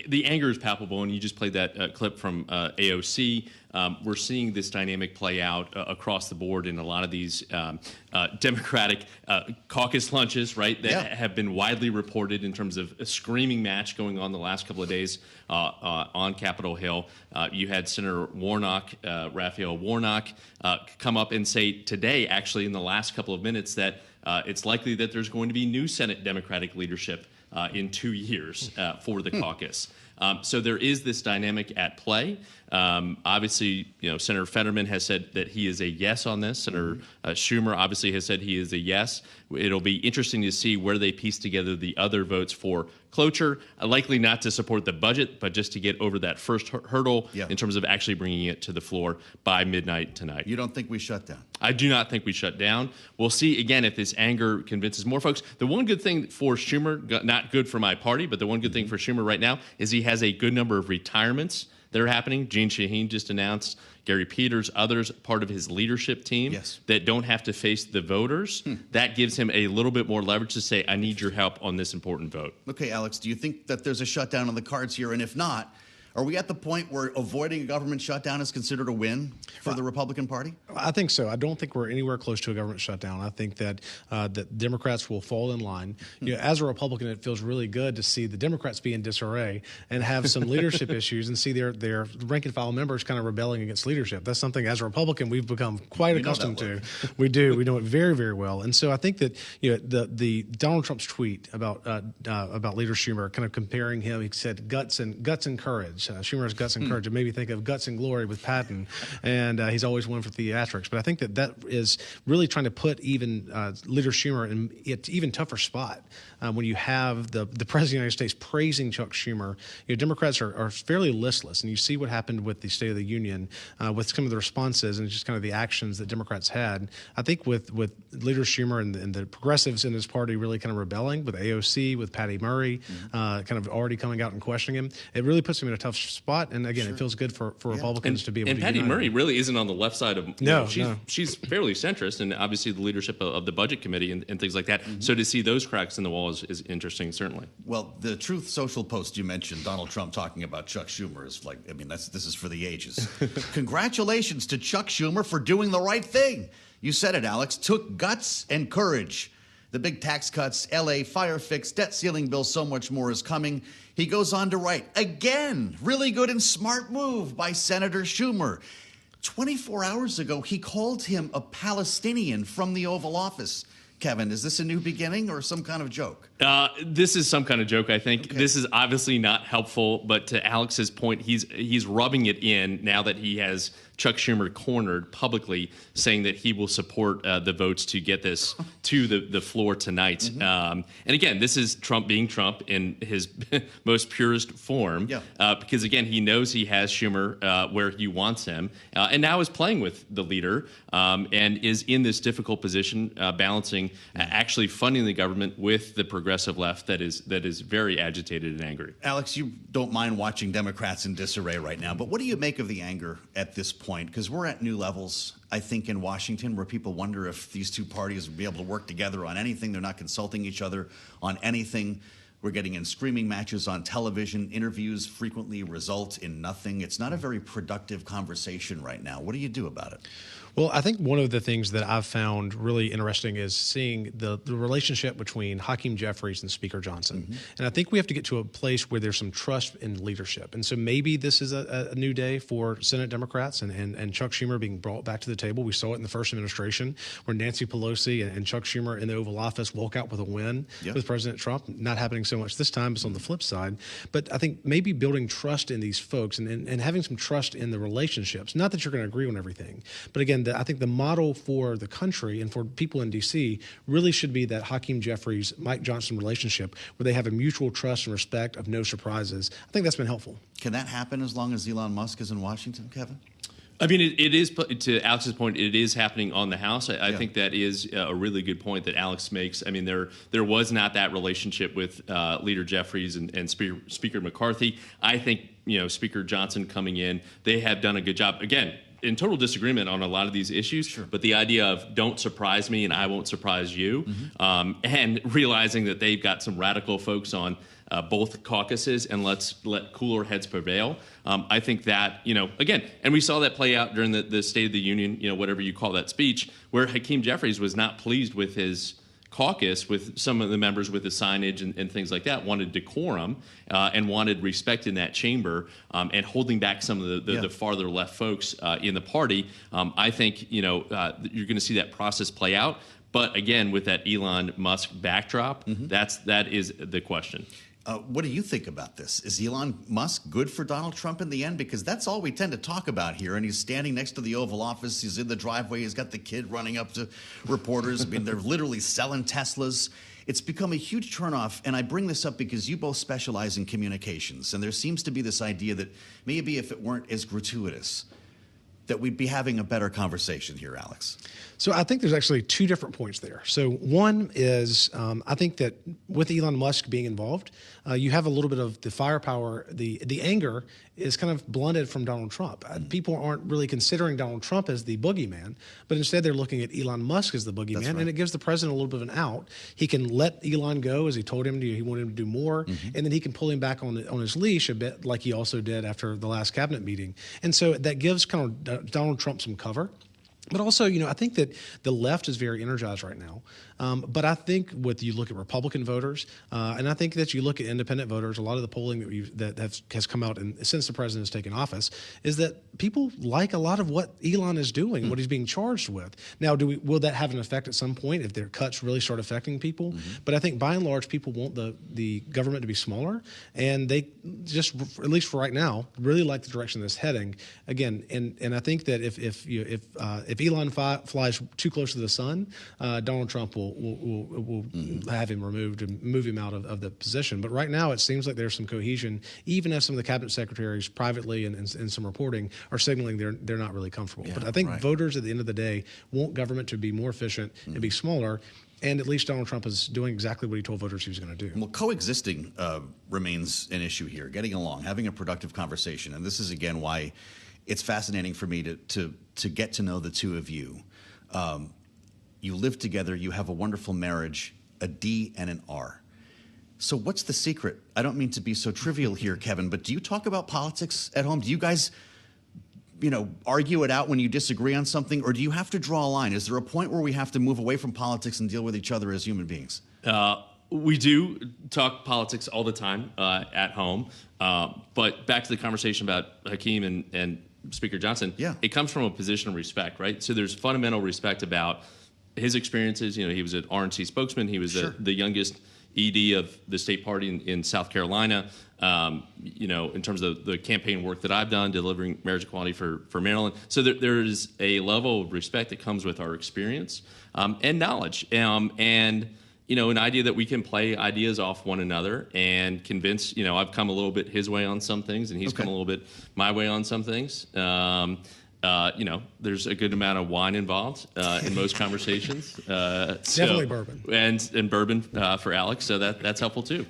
The anger is palpable, and you just played that clip from AOC. We're seeing this dynamic play out across the board in a lot of these Democratic caucus lunches, right, that have been widely reported in terms of a screaming match going on the last couple of days on Capitol Hill. You had Senator Warnock, Raphael Warnock, come up and say today, actually in the last couple of minutes, that it's likely that there's going to be new Senate Democratic leadership in 2 years for the caucus. So there is this dynamic at play. Obviously, Senator Fetterman has said that he is a yes on this. Senator Schumer obviously has said he is a yes. It'll be interesting to see where they piece together the other votes for cloture, likely not to support the budget, but just to get over that first hurdle in terms of actually bringing it to the floor by midnight tonight. You don't think we shut down? I do not think we shut down. We'll see, again, if this anger convinces more folks. The one good thing for Schumer, not good for my party, but the one good thing for Schumer right now is he has a good number of retirements that are happening. Jeanne Shaheen just announced, Gary Peters, others, part of his leadership team that don't have to face the voters. That gives him a little bit more leverage to say, I need your help on this important vote. Okay, Alex, do you think that there's a shutdown on the cards here? And if not, are we at the point where avoiding a government shutdown is considered a win for the Republican Party? I think so. I don't think we're anywhere close to a government shutdown. I think that that Democrats will fall in line. As a Republican, it feels really good to see the Democrats be in disarray and have some leadership issues and see their rank and file members kind of rebelling against leadership. That's something, as a Republican, we've become quite accustomed to. We do. We know it very, very well. And so I think that the Donald Trump's tweet about Leader Schumer, kind of comparing him, he said guts and courage. Schumer's guts and courage. It made me think of Guts and Glory with Patton, and he's always one for theatrics. But I think that is really trying to put even Leader Schumer in an even tougher spot when you have the President of the United States praising Chuck Schumer. Democrats are fairly listless, and you see what happened with the State of the Union, with some of the responses and just kind of the actions that Democrats had. I think with Leader Schumer and the progressives in his party really kind of rebelling, with AOC, with Patty Murray, kind of already coming out and questioning him, it really puts him in a tough spot. And again, it feels good for Republicans to be able to. And Patty Murray really isn't on the left side of. She's fairly centrist, and obviously the leadership of the Budget Committee and things like that. So to see those cracks in the wall is interesting, certainly. Well, the Truth Social post you mentioned, Donald Trump talking about Chuck Schumer, is like, I mean, this is for the ages. Congratulations to Chuck Schumer for doing the right thing. You said it, Alex. Took guts and courage. The big tax cuts, L.A. fire fix, debt ceiling bill, so much more is coming. He goes on to write, again, really good and smart move by Senator Schumer. 24 hours ago, he called him a Palestinian from the Oval Office. Kevin, is this a new beginning or some kind of joke? This is some kind of joke, I think. Okay. This is obviously not helpful, but to Alex's point, he's rubbing it in now that he has Chuck Schumer cornered publicly, saying that he will support the votes to get this to the floor tonight. And again, this is Trump being Trump in his most purest form, because again, he knows he has Schumer where he wants him, and now is playing with the leader and is in this difficult position, balancing actually funding the government with the progressive left that is very agitated and angry. Alex, you don't mind watching Democrats in disarray right now, but what do you make of the anger at this point? Because we're at new levels, I think, in Washington, where people wonder if these two parties will be able to work together on anything. They're not consulting each other on anything. We're getting in screaming matches on television. Interviews frequently result in nothing. It's not a very productive conversation right now. What do you do about it? Well, I think one of the things that I've found really interesting is seeing the relationship between Hakeem Jeffries and Speaker Johnson. And I think we have to get to a place where there's some trust in leadership. And so maybe this is a new day for Senate Democrats and Chuck Schumer being brought back to the table. We saw it in the first administration where Nancy Pelosi and Chuck Schumer in the Oval Office walk out with a win with President Trump. Not happening so much this time. It's on the flip side. But I think maybe building trust in these folks and having some trust in the relationships. Not that you're going to agree on everything. But again, I think the model for the country and for people in D.C. really should be that Hakeem Jeffries-Mike Johnson relationship where they have a mutual trust and respect of no surprises. I think that's been helpful. Can that happen as long as Elon Musk is in Washington, Kevin? I mean, it is, to Alex's point, it is happening on the House. I think that is a really good point that Alex makes. I mean, there was not that relationship with Leader Jeffries and Speaker McCarthy. I think, Speaker Johnson coming in, they have done a good job. Again, in total disagreement on a lot of these issues. Sure. But the idea of don't surprise me and I won't surprise you, and realizing that they've got some radical folks on both caucuses, and let's let cooler heads prevail. I think that, again, and we saw that play out during the State of the Union, whatever you call that speech, where Hakeem Jeffries was not pleased with his caucus, with some of the members with the signage and things like that, wanted decorum and wanted respect in that chamber, and holding back some of the farther left folks in the party. I think, you're going to see that process play out. But again, with that Elon Musk backdrop, that is the question. What do you think about this? Is Elon Musk good for Donald Trump in the end? Because that's all we tend to talk about here. And he's standing next to the Oval Office. He's in the driveway. He's got the kid running up to reporters. I mean, they're literally selling Teslas. It's become a huge turnoff. And I bring this up because you both specialize in communications. And there seems to be this idea that maybe if it weren't as gratuitous, that we'd be having a better conversation here, Alex. So I think there's actually two different points there. So one is I think that with Elon Musk being involved, you have a little bit of the firepower. The anger is kind of blunted from Donald Trump. People aren't really considering Donald Trump as the boogeyman, but instead they're looking at Elon Musk as the boogeyman, and it gives the president a little bit of an out. He can let Elon go, as he told him to. He wanted him to do more, and then he can pull him back on his leash a bit, like he also did after the last cabinet meeting. And so that gives kind of Donald Trump some cover. But also, I think that the left is very energized right now. But I think you look at Republican voters, and I think that you look at independent voters, a lot of the polling that has come out since the president has taken office is that people like a lot of what Elon is doing, what he's being charged with. Now, will that have an effect at some point if their cuts really start affecting people? But I think by and large, people want the government to be smaller, and they just, at least for right now, really like the direction that's heading. Again, and I think that if Elon flies too close to the sun, Donald Trump will have him removed and move him out of the position. But right now, it seems like there's some cohesion, even as some of the cabinet secretaries privately and some reporting are signaling they're not really comfortable. But I think voters at the end of the day want government to be more efficient and be smaller. And at least Donald Trump is doing exactly what he told voters he was going to do. Well, coexisting remains an issue here, getting along, having a productive conversation. And this is, again, why it's fascinating for me to get to know the two of you. You live together. You have a wonderful marriage, a D and an R. So what's the secret? I don't mean to be so trivial here, Kevin, but do you talk about politics at home? Do you guys, argue it out when you disagree on something, or do you have to draw a line? Is there a point where we have to move away from politics and deal with each other as human beings? We do talk politics all the time at home, but back to the conversation about Hakeem and Speaker Johnson, it comes from a position of respect, right? So there's fundamental respect about his experiences. He was an RNC spokesman. He was the youngest ED of the state party in South Carolina. In terms of the campaign work that I've done, delivering marriage equality for Maryland. So there is a level of respect that comes with our experience and knowledge. And an idea that we can play ideas off one another and convince, I've come a little bit his way on some things, and he's come a little bit my way on some things. There's a good amount of wine involved in most conversations. Definitely bourbon. And bourbon for Alex, so that's helpful too.